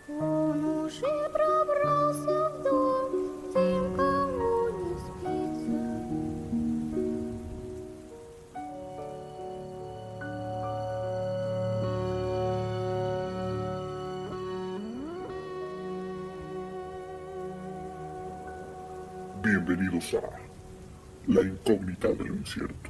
Он уже пробрался в дом, тем, кому не спится. Bienvenidos a La Incógnita del Incierto.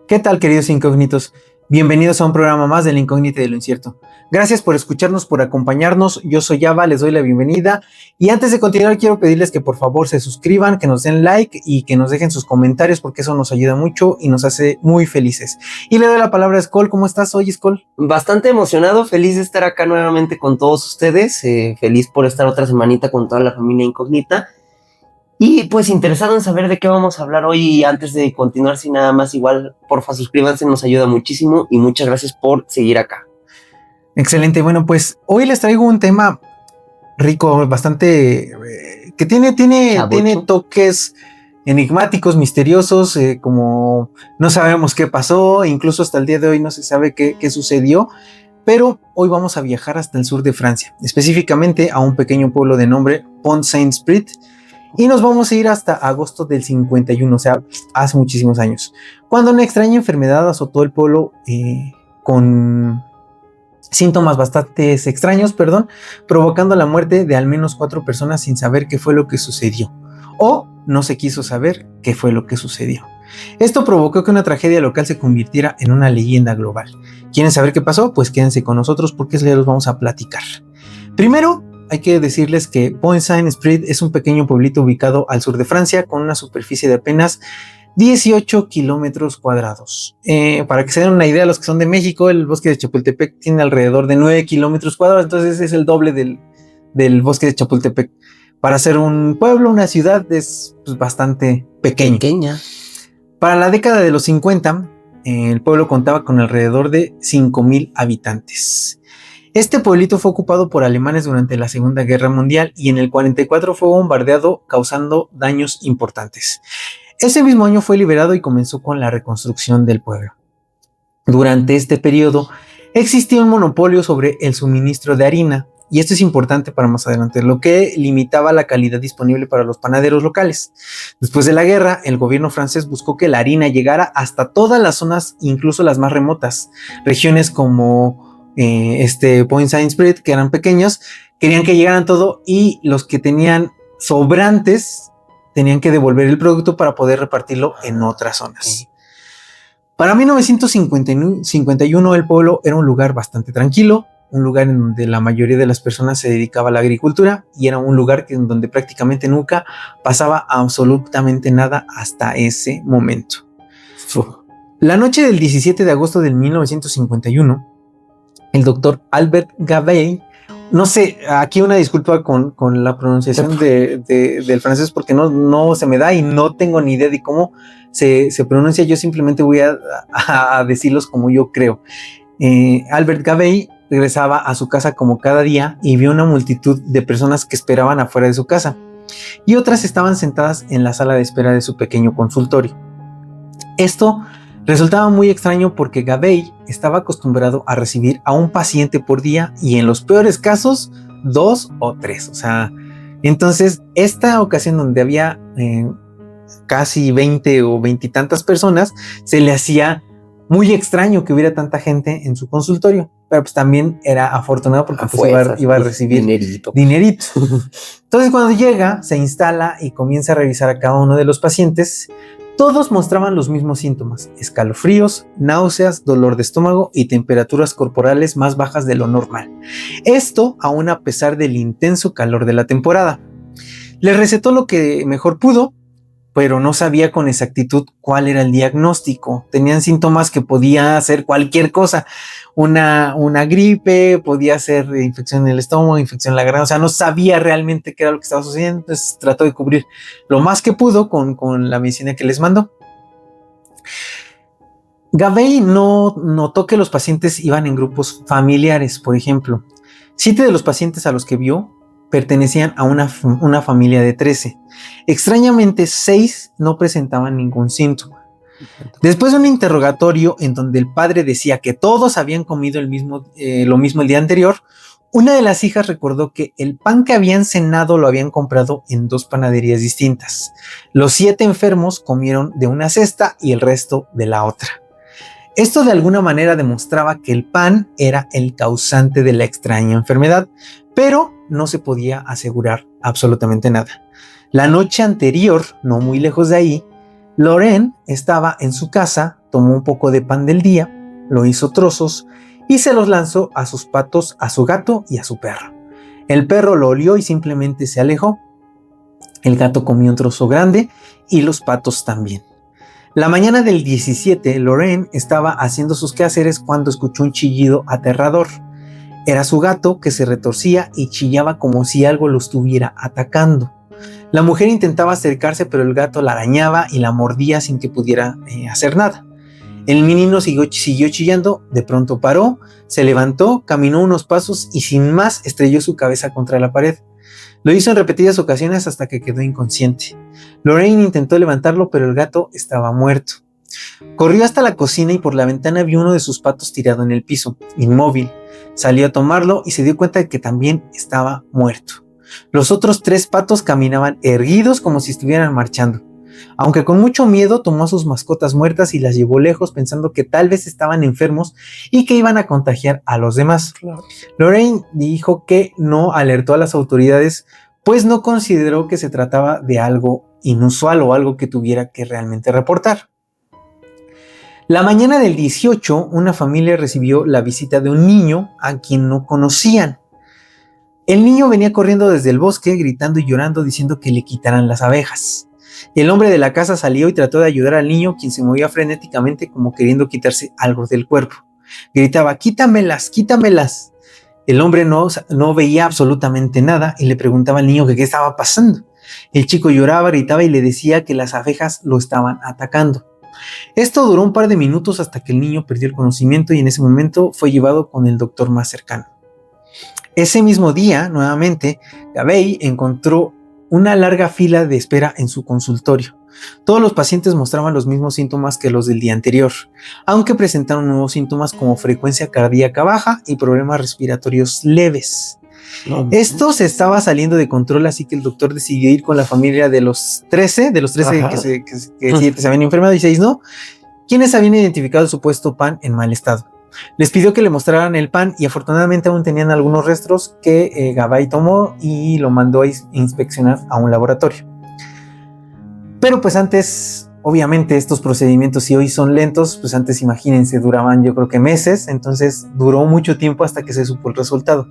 ¿Qué tal, queridos incógnitos? Bienvenidos a un programa más de La Incógnita de lo Incierto. Gracias por escucharnos, por acompañarnos. Yo soy Ava, les doy la bienvenida. Y antes de continuar, quiero pedirles que por favor se suscriban, que nos den like y que nos dejen sus comentarios, porque eso nos ayuda mucho y nos hace muy felices. Y le doy la palabra a Skoll. ¿Cómo estás hoy, Skoll? Bastante emocionado, feliz de estar acá nuevamente con todos ustedes, feliz por estar otra semanita con toda la familia incógnita. Y pues interesado en saber de qué vamos a hablar hoy. Y antes de continuar, sin nada más, igual, porfa, suscríbanse, nos ayuda muchísimo y muchas gracias por seguir acá. Excelente. Bueno, pues hoy les traigo un tema rico, bastante que tiene toques enigmáticos, misteriosos, como no sabemos qué pasó, incluso hasta el día de hoy no se sabe qué sucedió. Pero hoy vamos a viajar hasta el sur de Francia, específicamente a un pequeño pueblo de nombre Pont-Saint-Esprit. Y nos vamos a ir hasta agosto del 51, o sea, hace muchísimos años, cuando una extraña enfermedad azotó el pueblo con síntomas bastante extraños, provocando la muerte de al menos 4 personas sin saber qué fue lo que sucedió, o no se quiso saber qué fue lo que sucedió. Esto provocó que una tragedia local se convirtiera en una leyenda global. ¿Quieren saber qué pasó? Pues quédense con nosotros porque les los vamos a platicar. Primero, hay que decirles que Pont-Saint-Esprit es un pequeño pueblito ubicado al sur de Francia con una superficie de apenas 18 kilómetros cuadrados. Para que se den una idea, los que son de México, el bosque de Chapultepec tiene alrededor de 9 kilómetros cuadrados, entonces es el doble del bosque de Chapultepec. Para ser un pueblo, una ciudad, es pues, bastante pequeña. Para la década de los 50, el pueblo contaba con alrededor de 5,000 habitantes. Este pueblito fue ocupado por alemanes durante la Segunda Guerra Mundial y en el 44 fue bombardeado, causando daños importantes. Ese mismo año fue liberado y comenzó con la reconstrucción del pueblo. Durante este periodo existía un monopolio sobre el suministro de harina, y esto es importante para más adelante, lo que limitaba la calidad disponible para los panaderos locales. Después de la guerra, el gobierno francés buscó que la harina llegara hasta todas las zonas, incluso las más remotas. Regiones como Pont-Saint-Esprit, que eran pequeños, querían que llegaran todo, y los que tenían sobrantes tenían que devolver el producto para poder repartirlo en otras zonas. Para 1951 el pueblo era un lugar bastante tranquilo, un lugar en donde la mayoría de las personas se dedicaba a la agricultura y era un lugar en donde prácticamente nunca pasaba absolutamente nada hasta ese momento. La noche del 17 de agosto de 1951, el doctor Albert Gavay, no sé, aquí una disculpa con la pronunciación del francés porque no se me da y no tengo ni idea de cómo se pronuncia. Yo simplemente voy a decirlos como yo creo. Albert Gavay regresaba a su casa como cada día y vio una multitud de personas que esperaban afuera de su casa y otras estaban sentadas en la sala de espera de su pequeño consultorio. Esto resultaba muy extraño porque Gavay estaba acostumbrado a recibir a un paciente por día y en los peores casos 2 o 3. O sea, entonces esta ocasión donde había casi 20 o 20 y tantas personas, se le hacía muy extraño que hubiera tanta gente en su consultorio, pero pues también era afortunado porque pues iba a recibir dinerito. Entonces cuando llega, se instala y comienza a revisar a cada uno de los pacientes. Todos mostraban los mismos síntomas: escalofríos, náuseas, dolor de estómago y temperaturas corporales más bajas de lo normal. Esto aún a pesar del intenso calor de la temporada. Le recetó lo que mejor pudo, pero no sabía con exactitud cuál era el diagnóstico. Tenían síntomas que podía ser cualquier cosa. Una gripe, podía ser infección en el estómago, infección en la garganta. O sea, no sabía realmente qué era lo que estaba sucediendo. Entonces trató de cubrir lo más que pudo con la medicina que les mandó. Gavay no notó que los pacientes iban en grupos familiares, por ejemplo. 7 de los pacientes a los que vio pertenecían a una familia de 13. Extrañamente, 6 no presentaban ningún síntoma. Después de un interrogatorio en donde el padre decía que todos habían comido lo mismo el día anterior, una de las hijas recordó que el pan que habían cenado lo habían comprado en 2 panaderías distintas. Los 7 enfermos comieron de una cesta y el resto de la otra. Esto de alguna manera demostraba que el pan era el causante de la extraña enfermedad, pero no se podía asegurar absolutamente nada. La noche anterior, no muy lejos de ahí, Lorraine estaba en su casa, tomó un poco de pan del día, lo hizo trozos y se los lanzó a sus patos, a su gato y a su perro. El perro lo olió y simplemente se alejó. El gato comió un trozo grande y los patos también. La mañana del 17, Lorraine estaba haciendo sus quehaceres cuando escuchó un chillido aterrador. Era su gato que se retorcía y chillaba como si algo lo estuviera atacando. La mujer intentaba acercarse, pero el gato la arañaba y la mordía sin que pudiera hacer nada. El menino siguió chillando, de pronto paró, se levantó, caminó unos pasos y sin más estrelló su cabeza contra la pared. Lo hizo en repetidas ocasiones hasta que quedó inconsciente. Lorraine intentó levantarlo, pero el gato estaba muerto. Corrió hasta la cocina y por la ventana vio uno de sus patos tirado en el piso, inmóvil. Salió a tomarlo y se dio cuenta de que también estaba muerto. Los otros 3 patos caminaban erguidos como si estuvieran marchando. Aunque con mucho miedo tomó a sus mascotas muertas y las llevó lejos pensando que tal vez estaban enfermos y que iban a contagiar a los demás. Claro. Lorraine dijo que no alertó a las autoridades, pues no consideró que se trataba de algo inusual o algo que tuviera que realmente reportar. La mañana del 18, una familia recibió la visita de un niño a quien no conocían. El niño venía corriendo desde el bosque, gritando y llorando, diciendo que le quitaran las abejas. El hombre de la casa salió y trató de ayudar al niño, quien se movía frenéticamente como queriendo quitarse algo del cuerpo. Gritaba, quítamelas, quítamelas. El hombre no veía absolutamente nada y le preguntaba al niño que qué estaba pasando. El chico lloraba, gritaba y le decía que las abejas lo estaban atacando. Esto duró un par de minutos hasta que el niño perdió el conocimiento y en ese momento fue llevado con el doctor más cercano. Ese mismo día, nuevamente, Gabey encontró una larga fila de espera en su consultorio. Todos los pacientes mostraban los mismos síntomas que los del día anterior, aunque presentaron nuevos síntomas como frecuencia cardíaca baja y problemas respiratorios leves. Esto se estaba saliendo de control, así que el doctor decidió ir con la familia de los 13 que se habían enfermado y 6 no, quienes habían identificado el supuesto pan en mal estado. Les pidió que le mostraran el pan y afortunadamente aún tenían algunos restos que Gabay tomó y lo mandó a inspeccionar a un laboratorio. Pero pues antes, obviamente estos procedimientos, si hoy son lentos, pues antes imagínense, duraban yo creo que meses, entonces duró mucho tiempo hasta que se supo el resultado.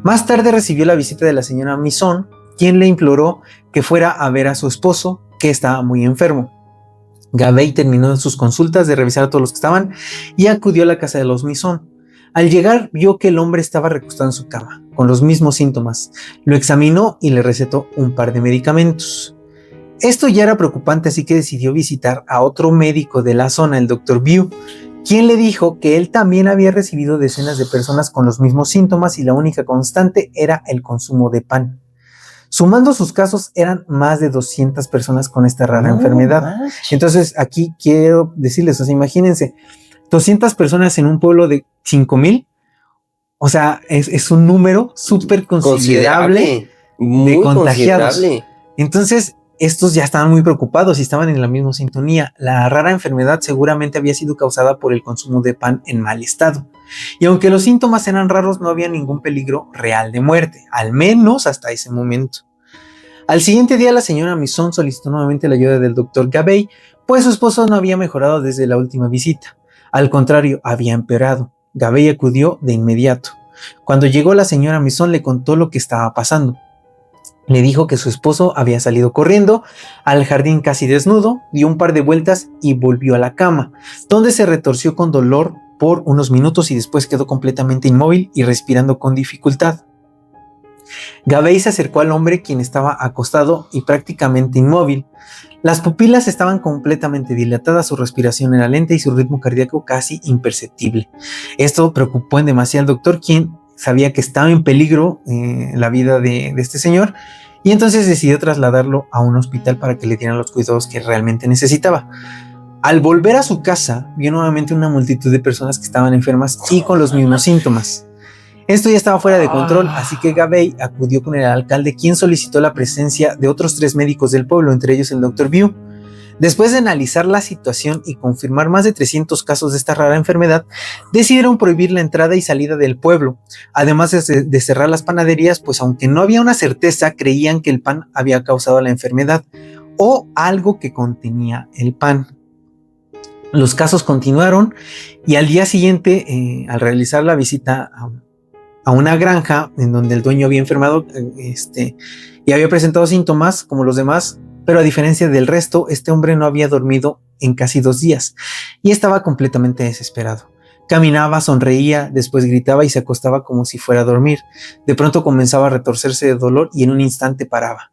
Más tarde recibió la visita de la señora Misson, quien le imploró que fuera a ver a su esposo, que estaba muy enfermo. Gabey terminó sus consultas de revisar a todos los que estaban y acudió a la casa de los Misson. Al llegar vio que el hombre estaba recostado en su cama, con los mismos síntomas. Lo examinó y le recetó un par de medicamentos. Esto ya era preocupante, así que decidió visitar a otro médico de la zona, el Dr. View, quien le dijo que él también había recibido decenas de personas con los mismos síntomas y la única constante era el consumo de pan. Sumando sus casos, eran más de 200 personas con esta rara enfermedad. Entonces, aquí quiero decirles, o sea, imagínense, 200 personas en un pueblo de 5,000, o sea, es un número súper considerable de contagiados. Entonces, estos ya estaban muy preocupados y estaban en la misma sintonía. La rara enfermedad seguramente había sido causada por el consumo de pan en mal estado. Y aunque los síntomas eran raros, no había ningún peligro real de muerte, al menos hasta ese momento. Al siguiente día, la señora Misson solicitó nuevamente la ayuda del doctor Gabey, pues su esposo no había mejorado desde la última visita. Al contrario, había empeorado. Gabey acudió de inmediato. Cuando llegó, la señora Misson le contó lo que estaba pasando. Le dijo que su esposo había salido corriendo al jardín casi desnudo, dio un par de vueltas y volvió a la cama, donde se retorció con dolor por unos minutos y después quedó completamente inmóvil y respirando con dificultad. Gabey se acercó al hombre, quien estaba acostado y prácticamente inmóvil. Las pupilas estaban completamente dilatadas, su respiración era lenta y su ritmo cardíaco casi imperceptible. Esto preocupó en demasía al doctor, quien sabía que estaba en peligro la vida de este señor, y entonces decidió trasladarlo a un hospital para que le dieran los cuidados que realmente necesitaba. Al volver a su casa, vio nuevamente una multitud de personas que estaban enfermas y con los mismos síntomas. Esto ya estaba fuera de control, así que Gabey acudió con el alcalde, quien solicitó la presencia de otros 3 médicos del pueblo, entre ellos el Dr. View. Después de analizar la situación y confirmar más de 300 casos de esta rara enfermedad, decidieron prohibir la entrada y salida del pueblo, además de cerrar las panaderías, pues aunque no había una certeza, creían que el pan había causado la enfermedad o algo que contenía el pan. Los casos continuaron y al día siguiente, al realizar la visita a una granja en donde el dueño había enfermado y había presentado síntomas como los demás, pero a diferencia del resto, este hombre no había dormido en casi 2 días y estaba completamente desesperado. Caminaba, sonreía, después gritaba y se acostaba como si fuera a dormir. De pronto comenzaba a retorcerse de dolor y en un instante paraba.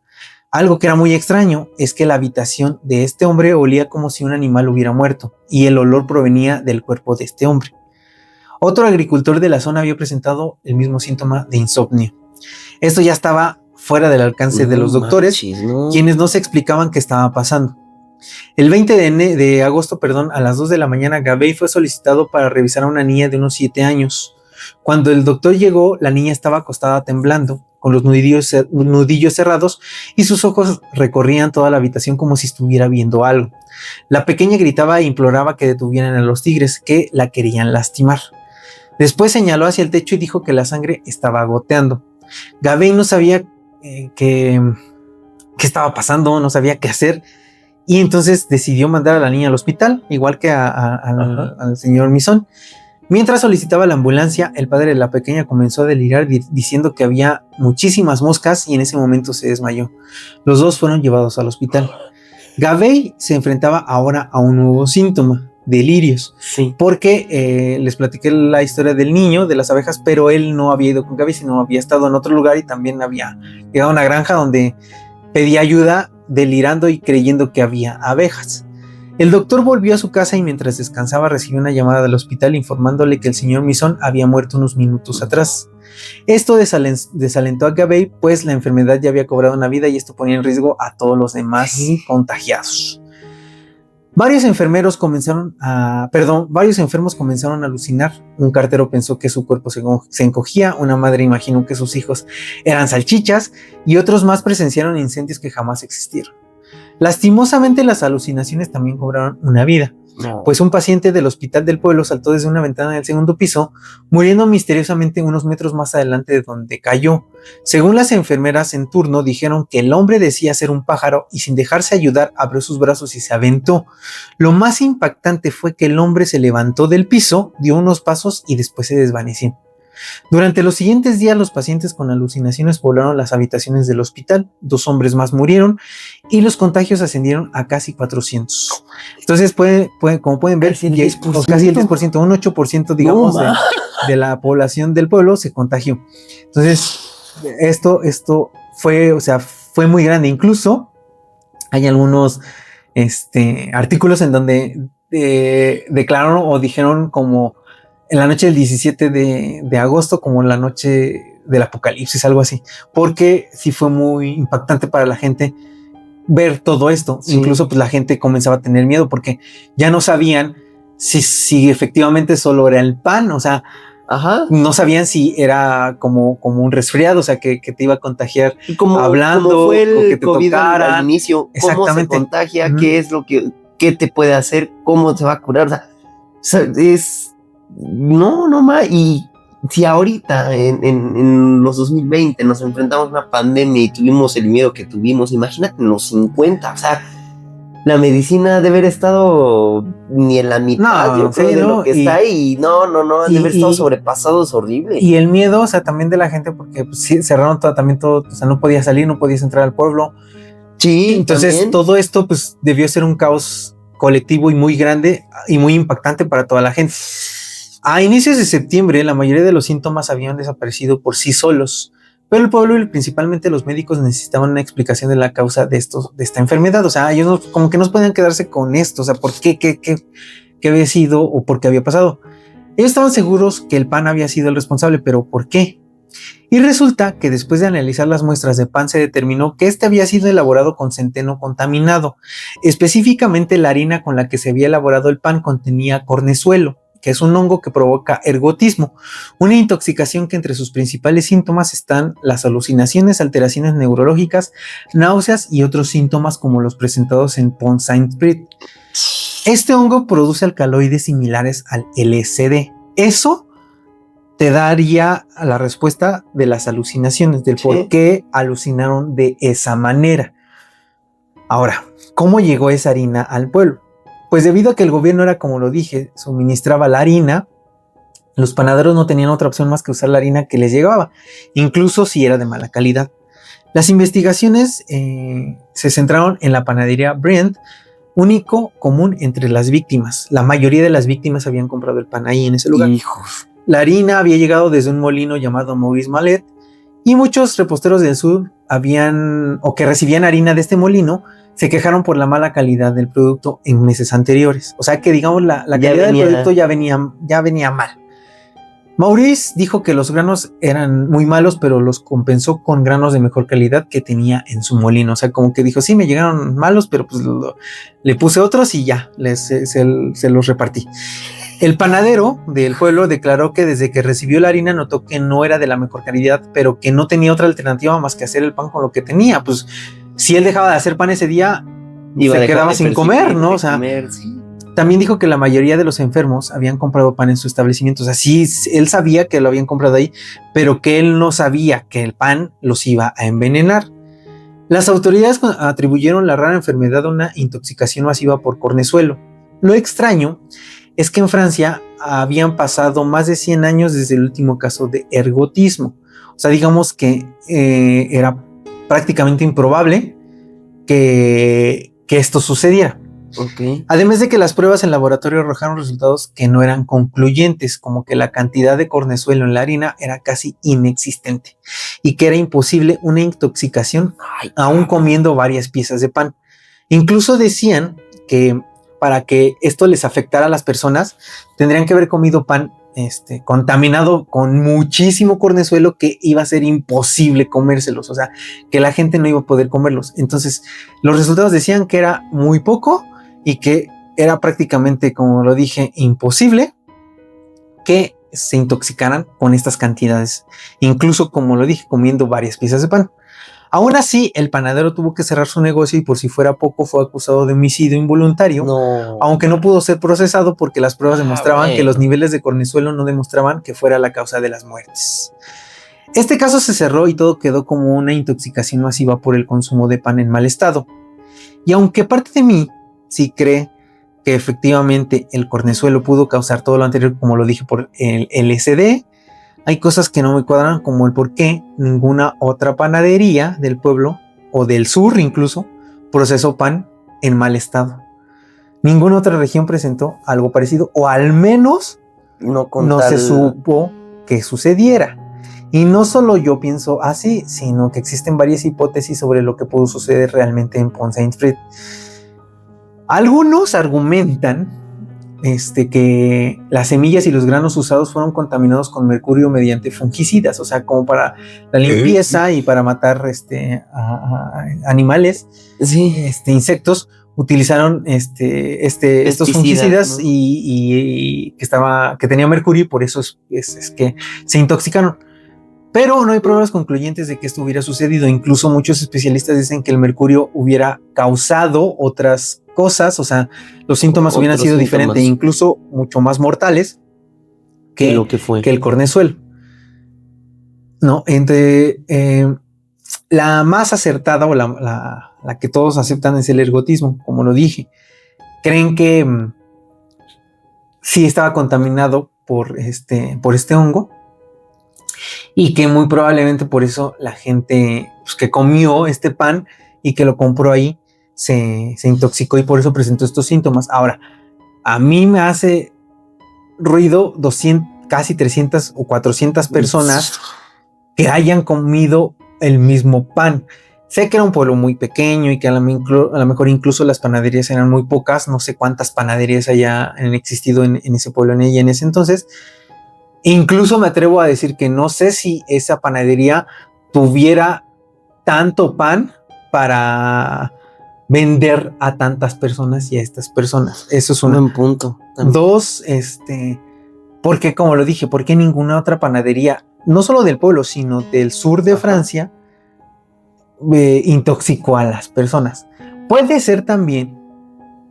Algo que era muy extraño es que la habitación de este hombre olía como si un animal hubiera muerto y el olor provenía del cuerpo de este hombre. Otro agricultor de la zona había presentado el mismo síntoma de insomnio. Esto ya estaba fuera del alcance de los doctores, quienes no se explicaban qué estaba pasando. El 20 de agosto, a las 2 de la mañana, Gabey fue solicitado para revisar a una niña de unos 7 años. Cuando el doctor llegó, la niña estaba acostada temblando, con los nudillos cerrados, y sus ojos recorrían toda la habitación como si estuviera viendo algo. La pequeña gritaba e imploraba que detuvieran a los tigres, que la querían lastimar. Después señaló hacia el techo y dijo que la sangre estaba goteando. Gabey no sabía qué estaba pasando, no sabía qué hacer, y entonces decidió mandar a la niña al hospital, igual que al señor Misón. Mientras solicitaba la ambulancia, el padre de la pequeña comenzó a delirar diciendo que había muchísimas moscas y en ese momento se desmayó. Los dos fueron llevados al hospital. Gabey se enfrentaba ahora a un nuevo síntoma: delirios. Sí. Porque les platiqué la historia del niño, de las abejas, pero él no había ido con Gabey, sino había estado en otro lugar y también había llegado a una granja donde pedía ayuda, delirando y creyendo que había abejas. El doctor volvió a su casa y mientras descansaba recibió una llamada del hospital informándole que el señor Misón había muerto unos minutos atrás. Esto desalentó a Gabey, pues la enfermedad ya había cobrado una vida y esto ponía en riesgo a todos los demás contagiados. Varios enfermos comenzaron a alucinar. Un cartero pensó que su cuerpo se encogía, una madre imaginó que sus hijos eran salchichas y otros más presenciaron incendios que jamás existieron. Lastimosamente, las alucinaciones también cobraron una vida, pues un paciente del hospital del pueblo saltó desde una ventana del 2º piso, muriendo misteriosamente unos metros más adelante de donde cayó. Según las enfermeras en turno, dijeron que el hombre decía ser un pájaro y sin dejarse ayudar abrió sus brazos y se aventó. Lo más impactante fue que el hombre se levantó del piso, dio unos pasos y después se desvaneció. Durante los siguientes días, los pacientes con alucinaciones poblaron las habitaciones del hospital. 2 hombres más murieron y los contagios ascendieron a casi 400. Entonces, como pueden ver, casi el 10%, un 8%, digamos, de la población del pueblo se contagió. Entonces, esto fue muy grande. Incluso hay algunos artículos en donde declararon o dijeron como en la noche del 17 de agosto, como la noche del apocalipsis, algo así, porque sí fue muy impactante para la gente ver todo esto. Sí. Incluso pues la gente comenzaba a tener miedo porque ya no sabían si efectivamente solo era el pan, o sea, no sabían si era como un resfriado, o sea, que te iba a contagiar hablando, como fue el o que te COVID tocaran al inicio, cómo se contagia, qué es qué te puede hacer, cómo se va a curar, o sea es y si ahorita en los 2020 nos enfrentamos a una pandemia y tuvimos el miedo que tuvimos, imagínate en los 50, o sea, la medicina debe haber estado ni en la mitad, yo creo, de lo que está ahí, debe haber estado sobrepasado, es horrible. Y el miedo, o sea, también de la gente, porque pues, sí, cerraron todo, o sea, no podías salir, no podías entrar al pueblo. Sí, entonces también. Todo esto pues debió ser un caos colectivo y muy grande y muy impactante para toda la gente. A inicios de septiembre, la mayoría de los síntomas habían desaparecido por sí solos, pero el pueblo y principalmente los médicos necesitaban una explicación de la causa de esta enfermedad. O sea, ellos como que no podían quedarse con esto, o sea, por qué había sido o por qué había pasado. Ellos estaban seguros que el pan había sido el responsable, pero ¿por qué? Y resulta que después de analizar las muestras de pan se determinó que este había sido elaborado con centeno contaminado. Específicamente la harina con la que se había elaborado el pan contenía cornezuelo, que es un hongo que provoca ergotismo, una intoxicación que entre sus principales síntomas están las alucinaciones, alteraciones neurológicas, náuseas y otros síntomas como los presentados en Pont Saint-Esprit. Este hongo produce alcaloides similares al LSD. Eso te daría la respuesta de las alucinaciones, del por qué alucinaron de esa manera. Ahora, ¿cómo llegó esa harina al pueblo? Pues debido a que el gobierno era, como lo dije, suministraba la harina, los panaderos no tenían otra opción más que usar la harina que les llegaba, incluso si era de mala calidad. Las investigaciones se centraron en la panadería Brent, único común entre las víctimas. La mayoría de las víctimas habían comprado el pan ahí en ese lugar. Hijos. La harina había llegado desde un molino llamado Maurice Mallet y muchos reposteros del sur que recibían harina de este molino se quejaron por la mala calidad del producto en meses anteriores. O sea que digamos la calidad del producto ya venía mal. Maurice dijo que los granos eran muy malos, pero los compensó con granos de mejor calidad que tenía en su molino. O sea, como que dijo, sí, me llegaron malos, pero pues le puse otros y ya, se los repartí. El panadero del pueblo declaró que desde que recibió la harina notó que no era de la mejor calidad, pero que no tenía otra alternativa más que hacer el pan con lo que tenía. Pues si él dejaba de hacer pan ese día, se quedaba sin comer, ¿no? O sea, sí. También dijo que la mayoría de los enfermos habían comprado pan en su establecimiento. O sea, sí, él sabía que lo habían comprado ahí, pero que él no sabía que el pan los iba a envenenar. Las autoridades atribuyeron la rara enfermedad a una intoxicación masiva por cornezuelo. Lo extraño es que en Francia habían pasado más de 100 años desde el último caso de ergotismo. O sea, digamos que era prácticamente improbable que esto sucediera. Okay. Además de que las pruebas en laboratorio arrojaron resultados que no eran concluyentes, como que la cantidad de cornezuelo en la harina era casi inexistente y que era imposible una intoxicación aún comiendo varias piezas de pan. Incluso decían que para que esto les afectara a las personas, tendrían que haber comido pan contaminado con muchísimo cornezuelo que iba a ser imposible comérselos, o sea, que la gente no iba a poder comerlos. Entonces, los resultados decían que era muy poco y que era prácticamente, como lo dije, imposible que se intoxicaran con estas cantidades, incluso, como lo dije, comiendo varias piezas de pan. Aún así, el panadero tuvo que cerrar su negocio y por si fuera poco fue acusado de homicidio involuntario, aunque no pudo ser procesado porque las pruebas demostraban que los niveles de cornezuelo no demostraban que fuera la causa de las muertes. Este caso se cerró y todo quedó como una intoxicación masiva por el consumo de pan en mal estado. Y aunque parte de mí sí cree que efectivamente el cornezuelo pudo causar todo lo anterior, como lo dije, por el LSD, hay cosas que no me cuadran, como el por qué ninguna otra panadería del pueblo o del sur incluso procesó pan en mal estado. Ninguna otra región presentó algo parecido, o al menos no se supo que sucediera. Y no solo yo pienso así, sino que existen varias hipótesis sobre lo que pudo suceder realmente en Pont Saint-Esprit. Algunos argumentan que las semillas y los granos usados fueron contaminados con mercurio mediante fungicidas, o sea, como para la limpieza y para matar a animales, insectos, utilizaron estos fungicidas, ¿no? y que tenía mercurio, y por eso es que se intoxicaron. Pero no hay pruebas concluyentes de que esto hubiera sucedido. Incluso muchos especialistas dicen que el mercurio hubiera causado otras cosas, o sea, los síntomas hubieran sido diferentes, incluso mucho más mortales que el cornezuelo. No, la más acertada o la que todos aceptan es el ergotismo, como lo dije. Creen que sí estaba contaminado por este hongo, y que muy probablemente por eso la gente que comió este pan y que lo compró ahí se intoxicó y por eso presentó estos síntomas. Ahora, a mí me hace ruido 200, casi 300 o 400 personas que hayan comido el mismo pan. Sé que era un pueblo muy pequeño y que a lo mejor incluso las panaderías eran muy pocas. No sé cuántas panaderías han existido en ese pueblo en ese entonces. Incluso me atrevo a decir que no sé si esa panadería tuviera tanto pan para vender a tantas personas y a estas personas. Eso es Un un buen punto. También. Dos, porque como lo dije, porque ninguna otra panadería, no solo del pueblo, sino del sur de Francia, intoxicó a las personas. Puede ser también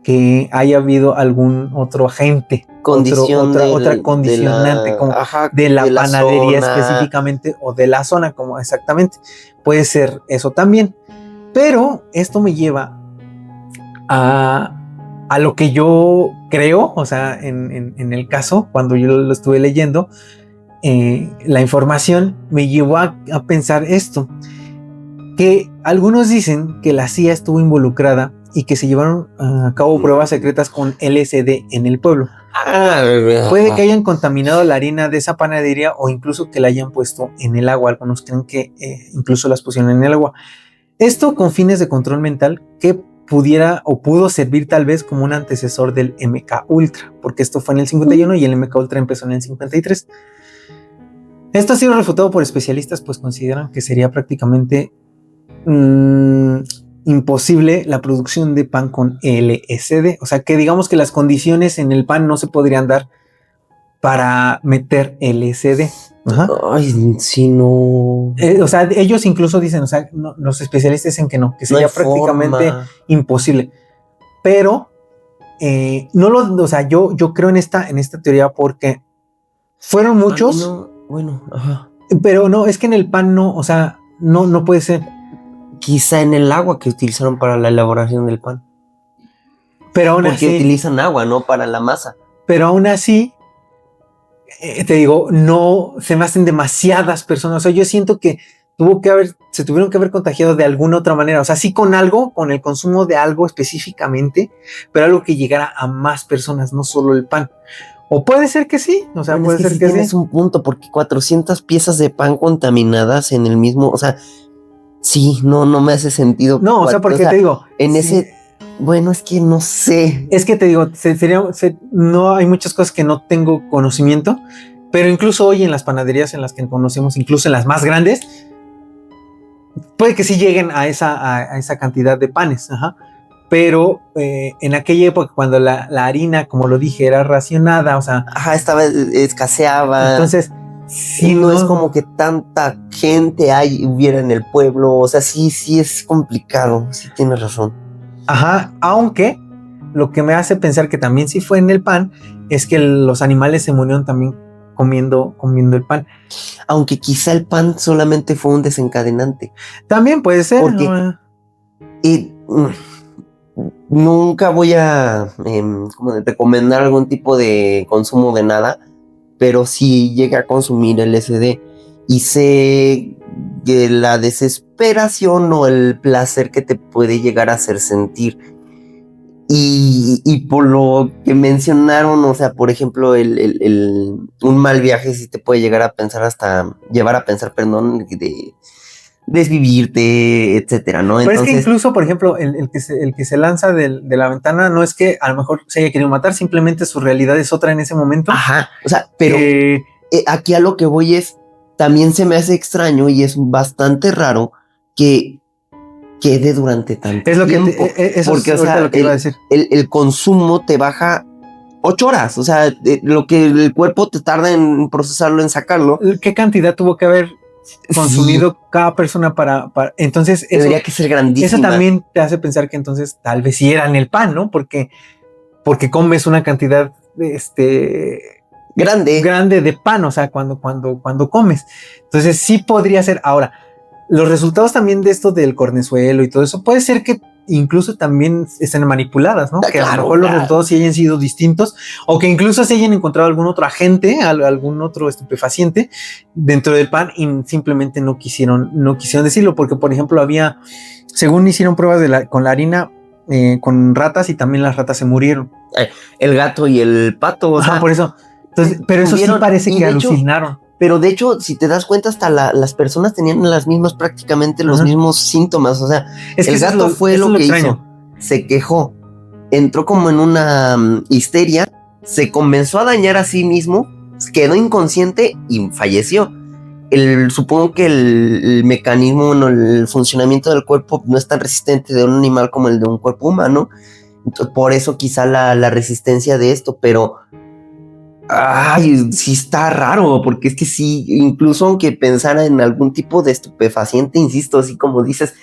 que haya habido algún otro agente, otra condicionante, como de la panadería zona específicamente, o de la zona, como exactamente. Puede ser eso también. Pero esto me lleva a lo que yo creo, o sea, en el caso, cuando yo lo estuve leyendo, la información me llevó a pensar esto, que algunos dicen que la CIA estuvo involucrada y que se llevaron a cabo pruebas secretas con LSD en el pueblo. Puede que hayan contaminado la harina de esa panadería o incluso que la hayan puesto en el agua. Algunos creen que incluso las pusieron en el agua. Esto con fines de control mental que pudiera o pudo servir tal vez como un antecesor del MK Ultra, porque esto fue en el 51 y el MK Ultra empezó en el 53. Esto ha sido refutado por especialistas, pues consideran que sería prácticamente imposible la producción de pan con LSD. O sea, que digamos que las condiciones en el pan no se podrían dar para meter LSD. Ajá. Ay, sí, no. O sea, ellos incluso dicen, o sea, no, los especialistas dicen que no, que sería prácticamente imposible. Pero o sea, yo creo en esta teoría porque fueron muchos. No, bueno, ajá. Pero no, es que en el pan no, o sea, no puede ser. Quizá en el agua que utilizaron para la elaboración del pan. Pero aún así. Porque utilizan agua, ¿no? Para la masa. Pero aún así, te digo, no se me hacen demasiadas personas. O sea, yo siento que se tuvieron que haber contagiado de alguna otra manera. O sea, sí con algo, con el consumo de algo específicamente, pero algo que llegara a más personas, no solo el pan. O puede ser que sí, o sea, bueno, puede ser que sí. Tienes un punto, porque 400 piezas de pan contaminadas en el mismo, o sea, sí, no me hace sentido. No, o sea, porque te digo, en ese, bueno, es que no sé. Es que te digo, no hay muchas cosas que no tengo conocimiento, pero incluso hoy en las panaderías en las que conocemos, incluso en las más grandes, puede que sí lleguen a esa cantidad de panes, ajá. Pero en aquella época, cuando la harina, como lo dije, era racionada, o sea, escaseaba. Entonces, sí, no es como que tanta gente hubiera en el pueblo. O sea, sí es complicado. Sí tienes razón. Ajá, aunque lo que me hace pensar que también sí fue en el pan es que los animales se murieron también comiendo el pan. Aunque quizá el pan solamente fue un desencadenante. También puede ser. Porque nunca voy a como recomendar algún tipo de consumo de nada, pero si llegué a consumir LSD y sé que la desesperación o el placer que te puede llegar a hacer sentir. Y por lo que mencionaron, o sea, por ejemplo, un mal viaje sí te puede llevar a pensar, de desvivirte, etcétera, ¿no? Pero entonces, es que incluso, por ejemplo, el que se lanza de la ventana no es que a lo mejor se haya querido matar, simplemente su realidad es otra en ese momento. Ajá, o sea, pero aquí a lo que voy es, también se me hace extraño y es bastante raro que quede durante tanto es lo tiempo. Porque, o sea, lo que iba a decir. El consumo te baja 8 horas, o sea, lo que el cuerpo te tarda en procesarlo, en sacarlo. ¿Qué cantidad tuvo que haber consumido cada persona para entonces debería que ser grandísima? Eso también te hace pensar que entonces tal vez sí era en el pan, ¿no? Porque comes una cantidad grande de pan, o sea, cuando comes. Entonces sí podría ser. Ahora, los resultados también de esto del cornezuelo y todo eso, puede ser que incluso también estén manipuladas, ¿no? Que a lo mejor los resultados sí hayan sido distintos, o que incluso se hayan encontrado algún otro agente, algún otro estupefaciente dentro del pan y simplemente no quisieron decirlo, porque por ejemplo según hicieron pruebas con la harina con ratas y también las ratas se murieron. El gato y el pato, o sea, por eso. Entonces, pero eso sí parece que alucinaron. pero de hecho, si te das cuenta, hasta las personas tenían prácticamente los mismos síntomas. O sea, Es que el eso es gato fue lo que extraño. hizo. Se quejó, entró como en una histeria, se comenzó a dañar a sí mismo, quedó inconsciente y falleció. Supongo que el mecanismo, bueno, el funcionamiento del cuerpo no es tan resistente de un animal como el de un cuerpo humano. Entonces, por eso quizá la resistencia de esto, pero ay, sí está raro, porque es que sí, incluso aunque pensara en algún tipo de estupefaciente, insisto, así como dices,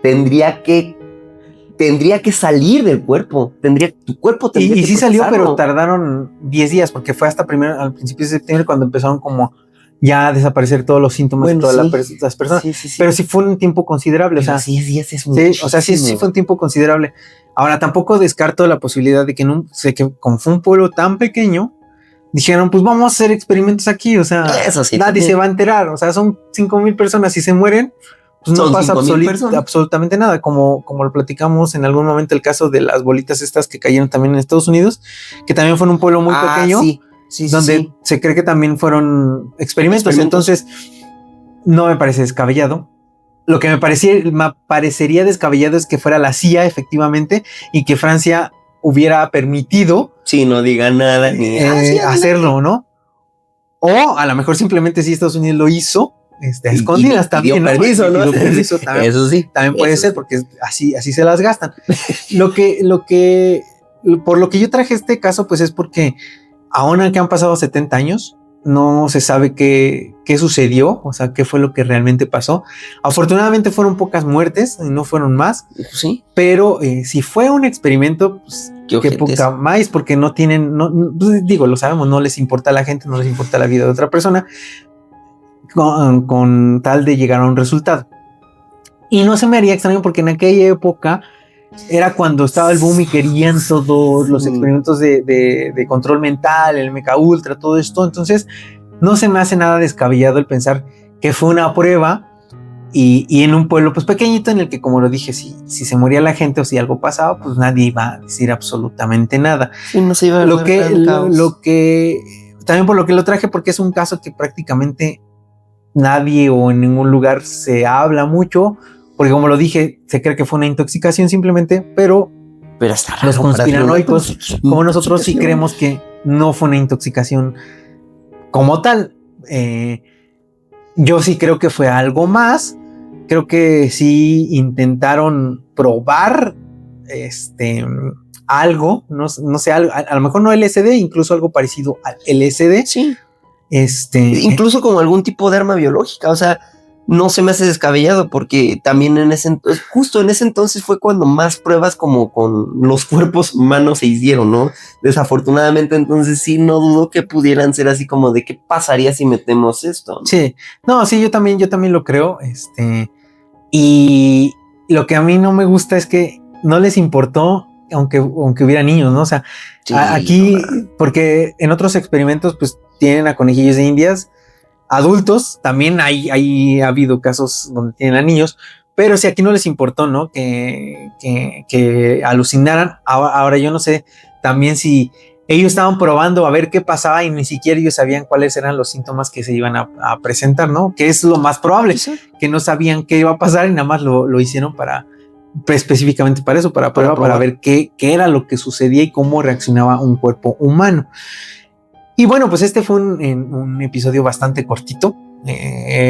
tendría que salir del cuerpo, tu cuerpo tendría Y que sí salió, pero procesarlo. tardaron 10 días, porque fue hasta primero, al principio de septiembre, cuando empezaron como ya a desaparecer todos los síntomas Bueno, de todas sí. las personas. Sí, sí, sí. Pero sí fue un tiempo considerable, Pero o sea, 10 días es sí, muchísimo. o sea, sí fue un tiempo considerable. Ahora, tampoco descarto la posibilidad de que, que como fue un pueblo tan pequeño, dijeron, pues vamos a hacer experimentos aquí, o sea, Eso sí, nadie también. se va a enterar, o sea, son 5,000 personas y se mueren, pues no Son pasa 5,000 personas. absolutamente nada, como lo platicamos en algún momento, el caso de las bolitas estas que cayeron también en Estados Unidos, que también fue en un pueblo muy pequeño, Sí, donde se cree que también fueron experimentos. Entonces no me parece descabellado. Lo que me parecería descabellado es que fuera la CIA efectivamente y que Francia hubiera permitido no diga nada ni hacerlo, ¿no? O a lo mejor simplemente sí Estados Unidos lo hizo a escondidas también, dio permiso, ¿no? Y dio permiso también. Eso sí. También puede ser, porque así se las gastan. Por lo que yo traje este caso, pues es porque aún que han pasado 70 años, no se sabe qué sucedió, o sea, qué fue lo que realmente pasó. Afortunadamente fueron pocas muertes, no fueron más. Sí. Pero si fue un experimento, pues qué poca más, porque no tienen, pues, digo, lo sabemos, no les importa a la gente, no les importa la vida de otra persona, con tal de llegar a un resultado. Y no se me haría extraño porque en aquella época era cuando estaba el boom y querían todos los experimentos de control mental, el MK Ultra, todo esto. Entonces no se me hace nada descabellado el pensar que fue una prueba y en un pueblo pues pequeñito en el que, como lo dije, si se moría la gente o si algo pasaba, pues nadie iba a decir absolutamente nada. Sí, no se iba a lo que también por lo que lo traje, porque es un caso que prácticamente nadie o en ningún lugar se habla mucho, porque como lo dije, se cree que fue una intoxicación simplemente, pero los conspiranoicos como nosotros sí creemos que no fue una intoxicación como tal. Yo sí creo que fue algo más. Creo que sí intentaron probar algo, no sé, algo, a lo mejor no LSD, incluso algo parecido al LSD. Sí. Incluso como algún tipo de arma biológica, o sea, no se me hace descabellado porque también justo en ese entonces fue cuando más pruebas como con los cuerpos humanos se hicieron, ¿no? Desafortunadamente, entonces sí, no dudo que pudieran ser así como de qué pasaría si metemos esto, ¿no? Sí, no, sí, yo también lo creo, y lo que a mí no me gusta es que no les importó, aunque hubiera niños, ¿no? O sea, sí, aquí, porque en otros experimentos, pues tienen a conejillos de indias adultos, también ha habido casos donde tienen a niños, pero si aquí no les importó, ¿no? Que alucinaran. Ahora yo no sé también si ellos estaban probando a ver qué pasaba y ni siquiera ellos sabían cuáles eran los síntomas que se iban a presentar, ¿no? Que es lo más probable, ¿sí? Que no sabían qué iba a pasar y nada más lo hicieron específicamente para eso, para ver qué era lo que sucedía y cómo reaccionaba un cuerpo humano. Y bueno, pues este fue un episodio bastante cortito.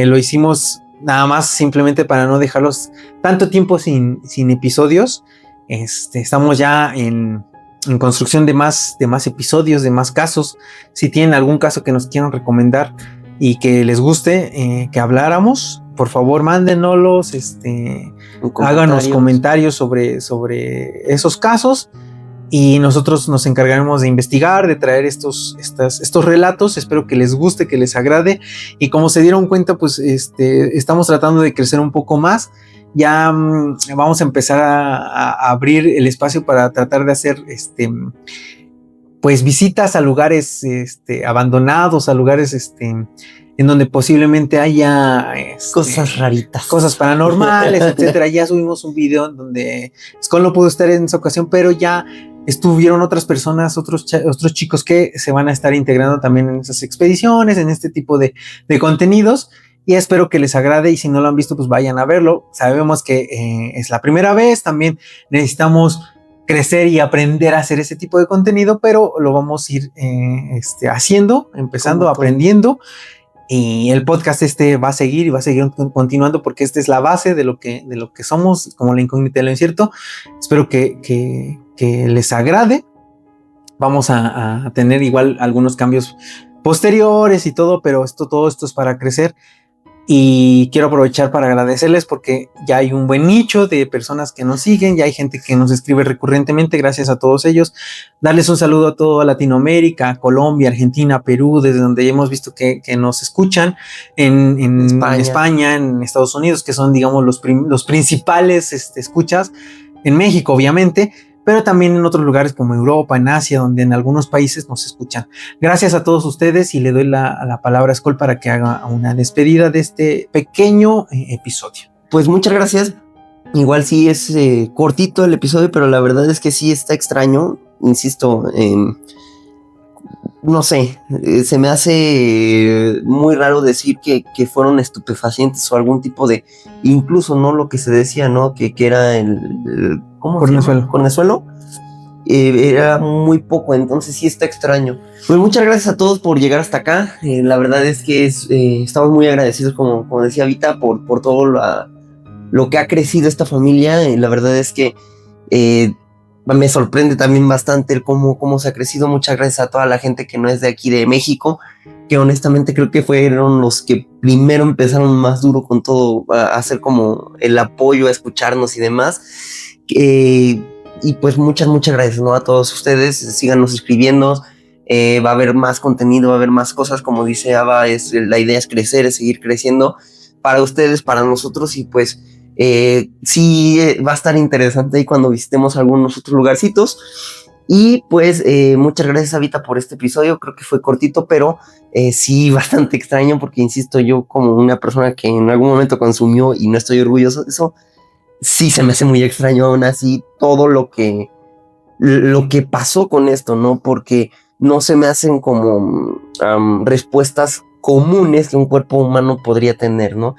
Lo hicimos nada más simplemente para no dejarlos tanto tiempo sin episodios. Estamos ya en construcción de más episodios, de más casos. Si tienen algún caso que nos quieran recomendar y que les guste que habláramos, por favor mándenoslos, háganos comentarios sobre esos casos. Y nosotros nos encargaremos de investigar, de traer estos relatos. Espero que les guste, que les agrade. Y como se dieron cuenta, pues estamos tratando de crecer un poco más. Ya vamos a empezar a abrir el espacio para tratar de hacer pues visitas a lugares abandonados, a lugares en donde posiblemente haya cosas raritas, cosas paranormales, etcétera. Ya subimos un video en donde Skull no pudo estar en esa ocasión, pero ya estuvieron otras personas, otros chicos que se van a estar integrando también en esas expediciones, en este tipo de contenidos. Y espero que les agrade, y si no lo han visto, pues vayan a verlo. Sabemos que es la primera vez, también necesitamos crecer y aprender a hacer ese tipo de contenido, pero lo vamos a ir haciendo, empezando, aprendiendo. Y el podcast va a seguir y va a seguir continuando, porque esta es la base de lo que somos, como La Incógnita de lo Incierto. Espero que les agrade. Vamos a tener igual algunos cambios posteriores y todo, pero todo esto es para crecer. Y quiero aprovechar para agradecerles, porque ya hay un buen nicho de personas que nos siguen, ya hay gente que nos escribe recurrentemente, gracias a todos ellos. Darles un saludo a toda Latinoamérica, Colombia, Argentina, Perú, desde donde hemos visto que nos escuchan, en España, en Estados Unidos, que son, digamos, los principales escuchas, en México, obviamente, pero también en otros lugares como Europa, en Asia, donde en algunos países nos escuchan. Gracias a todos ustedes, y le doy la palabra a Skol para que haga una despedida de este pequeño episodio. Pues muchas gracias. Igual sí es cortito el episodio, pero la verdad es que sí está extraño. Insisto, no sé, se me hace muy raro decir que fueron estupefacientes o algún tipo de, incluso no lo que se decía, ¿no? Que era el ¿cómo Cornezuelo. Cornezuelo. Era muy poco, entonces sí está extraño. Pues muchas gracias a todos por llegar hasta acá. La verdad es que estamos muy agradecidos, como decía Vita, por todo lo que ha crecido esta familia. La verdad es que me sorprende también bastante el cómo se ha crecido. Muchas gracias a toda la gente que no es de aquí de México, que honestamente creo que fueron los que primero empezaron más duro con todo, a hacer como el apoyo, a escucharnos y demás. Y pues muchas gracias, ¿no? A todos ustedes, síganos escribiendo. Va a haber más contenido, va a haber más cosas, como dice Ava, la idea es crecer, es seguir creciendo para ustedes, para nosotros, y pues sí va a estar interesante ahí cuando visitemos algunos otros lugarcitos. Y pues muchas gracias, Avita, por este episodio. Creo que fue cortito, pero sí bastante extraño, porque insisto, yo como una persona que en algún momento consumió y no estoy orgulloso de eso, sí se me hace muy extraño aún así todo lo que pasó con esto, ¿no? Porque no se me hacen como respuestas comunes que un cuerpo humano podría tener, ¿no?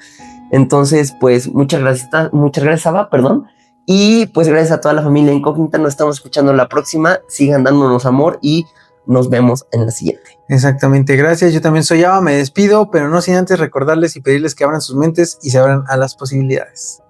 Entonces, pues muchas gracias, Ava, perdón. Y pues gracias a toda la familia Incógnita. Nos estamos escuchando la próxima. Sigan dándonos amor y nos vemos en la siguiente. Exactamente, gracias. Yo también soy Ava, me despido, pero no sin antes recordarles y pedirles que abran sus mentes y se abran a las posibilidades.